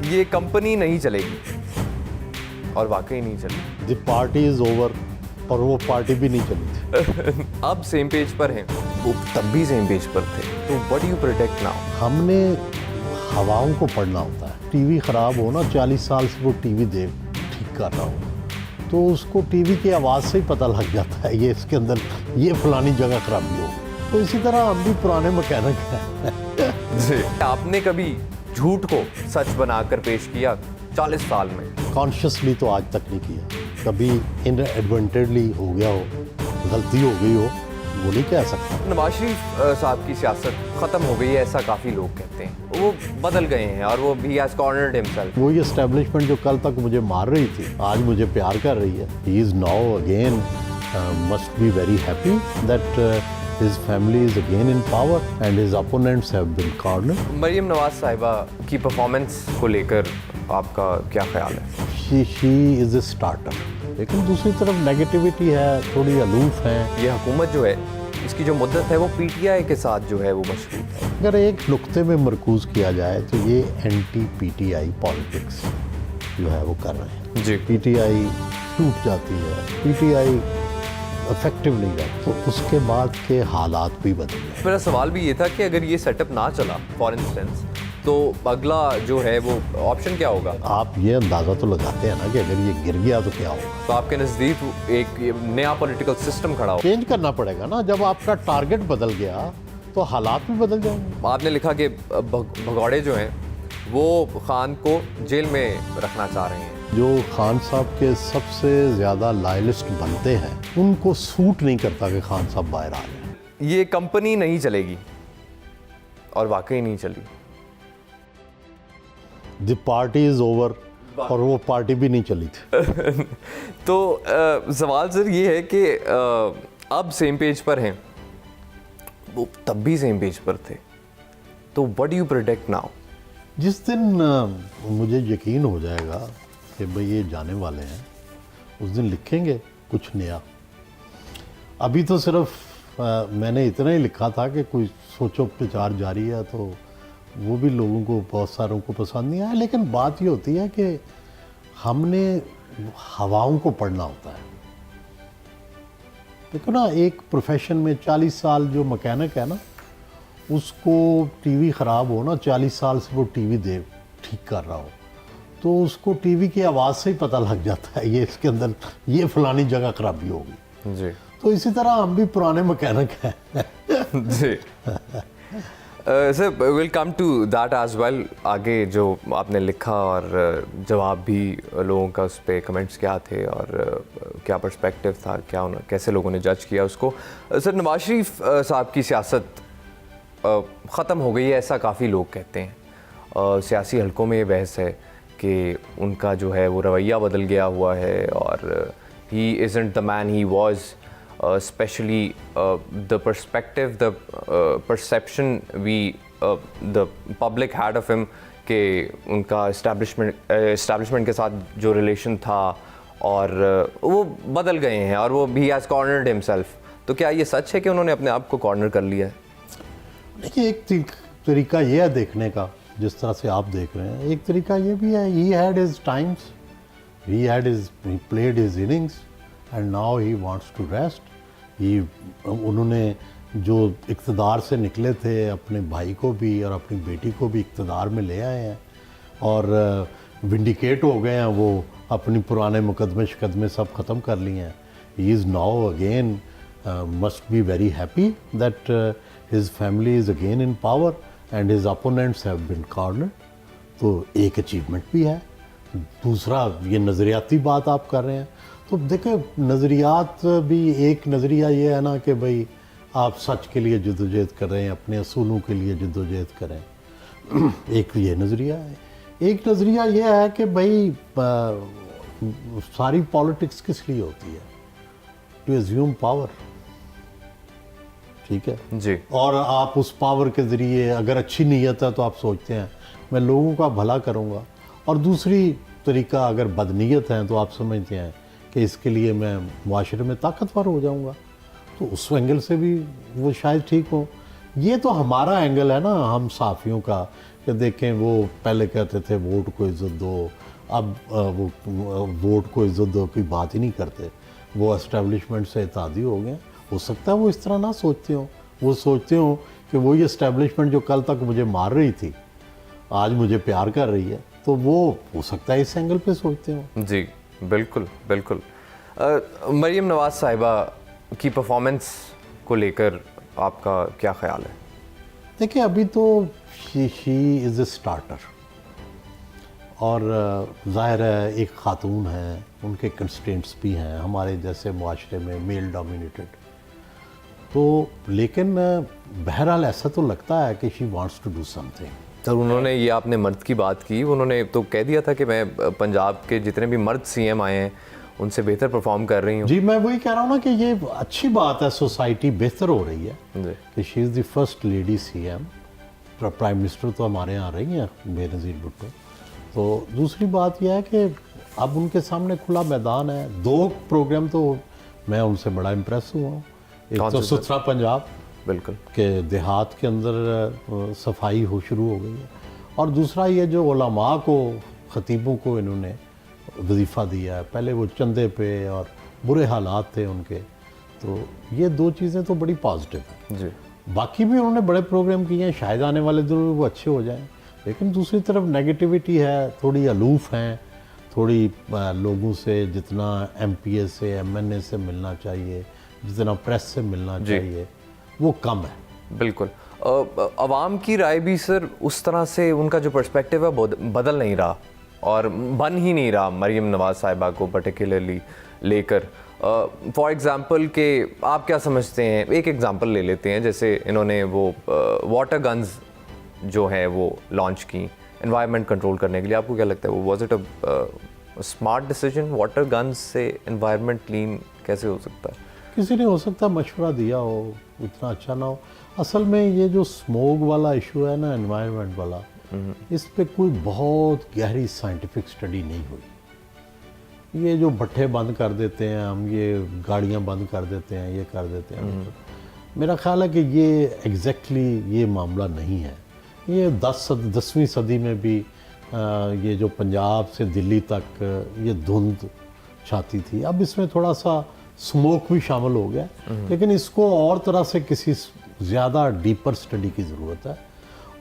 ये कंपनी नहीं चलेगी और वाकई नहीं चली। द पार्टी इज ओवर और वो पार्टी भी नहीं चली थी। अब सेम पेज पर हैं, वो तब भी सेम पेज पर थे। तो what do you protect now? हमने हवाओं को पढ़ना होता है। टीवी ख़राब हो ना, 40 साल से वो टीवी देख ठीक कर रहा हो तो उसको टीवी की आवाज़ से ही पता लग जाता है ये इसके अंदर ये फलानी जगह खराबी हो। तो इसी तरह हम भी पुराने मैकेनिक हैं। जी। आपने कभी झूठ को सच बनाकर पेश किया 40 साल में? कॉन्शियसली तो आज तक नहीं किया। कभी इनएडवांटेडली हो गया हो, गलती हो गई हो, वो नहीं कह सकता। नवाज शरीफ साहब की सियासत खत्म हो गई है ऐसा काफ़ी लोग कहते हैं। वो बदल गए हैं और वो भी हैज कॉर्नर्ड हिमसेल्फ। वो ये एस्टेब्लिशमेंट जो कल तक मुझे मार रही थी आज मुझे प्यार कर रही है। He is now again must be very happy that his family is again in power and his opponents have been cornered. Maryam Nawaz Sahiba की परफॉर्मेंस को लेकर आपका क्या ख्याल है? She is a starter. लेकिन दूसरी तरफ नेगेटिविटी है, थोड़ी अलूफ है। ये हुकूमत जो है इसकी जो मुद्दत है वो पीटीआई के साथ जो है वो मशरूत है। अगर एक नुक्ते में मरकूज किया जाए तो ये एंटी पीटीआई पॉलिटिक्स जो है वो कर रहे हैं जी। पीटीआई टूट जाती है, पीटीआई इफेक्टिव नहीं रहती, तो उसके बाद के हालात भी बदल गए। मेरा सवाल भी ये था कि अगर ये सेटअप ना चला फॉर इंस्टेंस तो अगला जो है वो ऑप्शन क्या होगा? आप ये अंदाज़ा तो लगाते हैं ना कि अगर ये गिर गया तो क्या होगा। तो आपके नज़दीक एक नया पॉलिटिकल सिस्टम खड़ा हो। चेंज करना पड़ेगा ना। जब आपका टारगेट बदल गया तो हालात भी बदल जाएंगे। आपने लिखा कि भगौड़े जो हैं वो खान को जेल में रखना चाह रहे हैं। जो खान साहब के सबसे ज़्यादा लॉयलिस्ट बनते हैं उनको सूट नहीं करता कि खान साहब बाहर आ जाए। ये कंपनी नहीं चलेगी और वाकई नहीं चली। द पार्टी इज़ ओवर और वो पार्टी भी नहीं चली थी। तो सवाल सर ये है कि अब सेम पेज पर हैं, वो तब भी सेम पेज पर थे। तो what do you protect now? जिस दिन मुझे यकीन हो जाएगा कि भाई ये जाने वाले हैं उस दिन लिखेंगे कुछ नया। अभी तो सिर्फ मैंने इतना ही लिखा था कि कोई सोचो विचार जारी है, तो वो भी लोगों को बहुत सारों को पसंद नहीं आया। लेकिन बात ये होती है कि हमने हवाओं को पढ़ना होता है। देखो ना, एक प्रोफेशन में 40 साल जो मैकेनिक है ना, उसको टीवी ख़राब हो ना, 40 साल से वो टीवी दे ठीक कर रहा हो तो उसको टीवी की आवाज़ से ही पता लग जाता है ये इसके अंदर ये फलानी जगह खराबी होगी। जी। तो इसी तरह हम भी पुराने मैकेनिक हैं। जी। Sir will come to that as well. आगे जो आपने लिखा और जवाब भी लोगों का उस पर कमेंट्स क्या थे और क्या पर्सपेक्टिव था, क्या कैसे लोगों ने जज किया उसको। सर नवाज शरीफ साहब की सियासत ख़त्म हो गई है ऐसा काफ़ी लोग कहते हैं। सियासी हलकों में ये बहस है कि उनका जो है वो रवैया बदल गया हुआ है और he isn't the man he was, specially the perspective, the perception the public had of him कि उनका इस्टेब्लिशमेंट के साथ जो रिलेशन था और वो बदल गए हैं और वो भी हैज़ कॉर्नर्ड हिमसेल्फ। तो क्या ये सच है कि उन्होंने अपने आप को कॉर्नर कर लिया है? देखिए, एक तरीका ये है देखने का, जिस तरह से आप देख रहे हैं, एक तरीका ये भी है, he had his times, he played his innings and now he wants to rest. उन्होंने जो इक़्तिदार से निकले थे अपने भाई को भी और अपनी बेटी को भी इक़्तिदार में ले आए हैं और विंडिकेट हो गए हैं। वो अपनी पुराने मुकदमे शिकदमे सब ख़त्म कर लिए हैं। he is now again must be very happy that his family is again in power and his opponents have been cornered. तो एक अचीवमेंट भी है। दूसरा, ये नज़रियाती बात आप कर रहे हैं तो देखो, नज़रियात भी एक नज़रिया ये है ना कि भाई आप सच के लिए जद्दोजहद कर रहे हैं, अपने असूलों के लिए जद्दोजहद करें। एक ये नज़रिया है। एक नज़रिया ये है कि भाई सारी पॉलिटिक्स किस लिए होती है? To assume power. ठीक है जी। और आप उस पावर के ज़रिए अगर अच्छी नीयत है तो आप सोचते हैं मैं लोगों का भला करूंगा, और दूसरी तरीका अगर बदनीयत है तो आप समझते हैं कि इसके लिए मैं मुआशरे में ताकतवर हो जाऊंगा। तो उस एंगल से भी वो शायद ठीक हो। ये तो हमारा एंगल है ना, हम साफ़ियों का, कि देखें वो पहले कहते थे वोट को इज्जत दो, अब वो वोट को इज्जत दो की बात ही नहीं करते, वो एस्टेब्लिशमेंट से इत्यादि हो गए। हो सकता है वो इस तरह ना सोचते हो, वो सोचते हो कि वही एस्टेब्लिशमेंट जो कल तक मुझे मार रही थी आज मुझे प्यार कर रही है, तो वो हो सकता है इस एंगल पे सोचते हो। जी बिल्कुल बिल्कुल। मरियम नवाज साहिबा की परफॉर्मेंस को लेकर आपका क्या ख्याल है? देखिए अभी तो शी इज़ ए स्टार्टर, और ज़ाहिर है एक ख़ातून है, उनके कंस्टेंट्स भी हैं हमारे जैसे माशरे में मेल डोमिनेटेड, तो लेकिन बहरहाल ऐसा तो लगता है कि she wants to do something. Sir उन्होंने ये आपने मर्द की बात की, उन्होंने तो कह दिया था कि मैं पंजाब के जितने भी मर्द सीएम आए हैं उनसे बेहतर परफॉर्म कर रही हूँ। जी मैं वही कह रहा हूँ ना कि ये अच्छी बात है, सोसाइटी बेहतर हो रही है जी कि she is the first lady CM. Prime minister तो हमारे यहाँ रही हैं बेनज़ीर भुट्टो। तो दूसरी बात यह है कि अब उनके सामने खुला मैदान है। 2 प्रोग्राम तो मैं उनसे बड़ा इम्प्रेस हुआ हूँ। एक कौन तो से सर? सुथरा पंजाब बिल्कुल के देहात के अंदर सफाई हो शुरू हो गई है, और दूसरा ये जो उलमा को ख़तीबों को इन्होंने वजीफ़ा दिया है, पहले वो चंदे पे और बुरे हालात थे उनके, तो ये 2 चीज़ें तो बड़ी पॉजिटिव हैं। जी बाकी भी उन्होंने बड़े प्रोग्राम किए हैं, शायद आने वाले दिनों में वो अच्छे हो जाएं, लेकिन दूसरी तरफ नेगेटिविटी है, थोड़ी अलूफ हैं, थोड़ी लोगों से जितना एमपीए से एमएनए से मिलना चाहिए, जितना प्रेस से मिलना चाहिए, वो कम है। बिल्कुल। अवाम की राय भी सर उस तरह से उनका जो पर्सपेक्टिव है बदल नहीं रहा और बन ही नहीं रहा मरियम नवाज साहिबा को पर्टिकुलरली लेकर। फॉर एग्ज़ाम्पल के आप क्या समझते हैं, एक एग्ज़ाम्पल ले लेते हैं, जैसे इन्होंने वो वाटर गन्स जो है वो लॉन्च की एनवायरनमेंट कंट्रोल करने के लिए, आपको क्या लगता है वो was it a smart decision? Water guns से एनवायरनमेंट क्लीन कैसे हो सकता है? किसी ने हो सकता है मशवरा दिया हो, उतना अच्छा ना हो। असल में ये जो स्मोक वाला इशू है ना, एनवायरनमेंट वाला, इस पे कोई बहुत गहरी साइंटिफिक स्टडी नहीं हुई। ये जो भट्ठे बंद कर देते हैं हम, ये गाड़ियां बंद कर देते हैं, ये कर देते हैं, मेरा ख्याल है कि ये एग्जैक्टली ये मामला नहीं है। ये 10वीं सदी में भी ये जो पंजाब से दिल्ली तक ये धुंध छाती थी, अब इसमें थोड़ा सा स्मोक भी शामिल हो गया, लेकिन इसको और तरह से किसी ज़्यादा डीपर स्टडी की ज़रूरत है।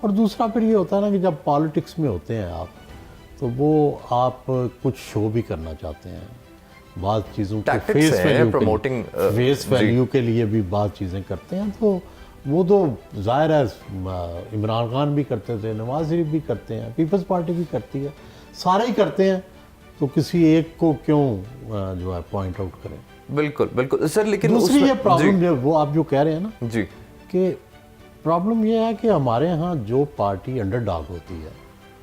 और दूसरा फिर ये होता है ना कि जब पॉलिटिक्स में होते हैं आप, तो वो आप कुछ शो भी करना चाहते हैं, बाद चीज़ों के फेस वैल्यू के लिए भी बाद चीज़ें करते हैं, तो वो तो ज़ाहिर है इमरान खान भी करते थे, नवाज शरीफ भी करते हैं, पीपल्स पार्टी भी करती है, सारे ही करते हैं, तो किसी एक को क्यों जो है पॉइंट आउट करें। बिल्कुल बिल्कुल सर। लेकिन दूसरी ये प्रॉब्लम वो आप जो कह रहे हैं ना जी, कि प्रॉब्लम ये है कि हमारे यहाँ जो पार्टी अंडरडॉग होती है,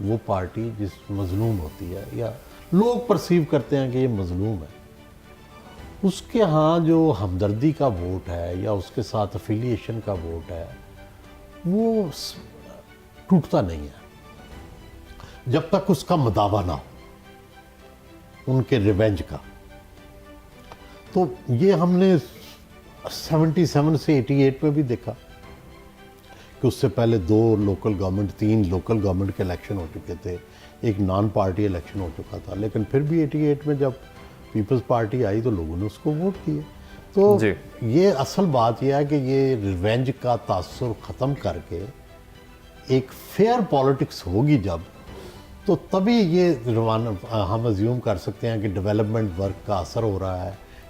वो पार्टी जिस मजलूम होती है या लोग परसीव करते हैं कि ये मजलूम है, उसके यहाँ जो हमदर्दी का वोट है या उसके साथ अफिलिएशन का वोट है, वो टूटता नहीं है जब तक उसका मदावा ना हो उनके रिवेंज का। तो ये हमने 77 से 88 में भी देखा कि उससे पहले 3 लोकल गवर्नमेंट के इलेक्शन हो चुके थे, एक नॉन पार्टी इलेक्शन हो चुका था, लेकिन फिर भी 88 में जब पीपल्स पार्टी आई तो लोगों ने उसको वोट किए। तो ये असल बात यह है कि ये रिवेंज का तासुर ख़त्म करके एक फेयर पॉलिटिक्स होगी जब, तो तभी ये हम अज्यूम कर सकते हैं कि डेवलपमेंट वर्क का असर हो रहा है,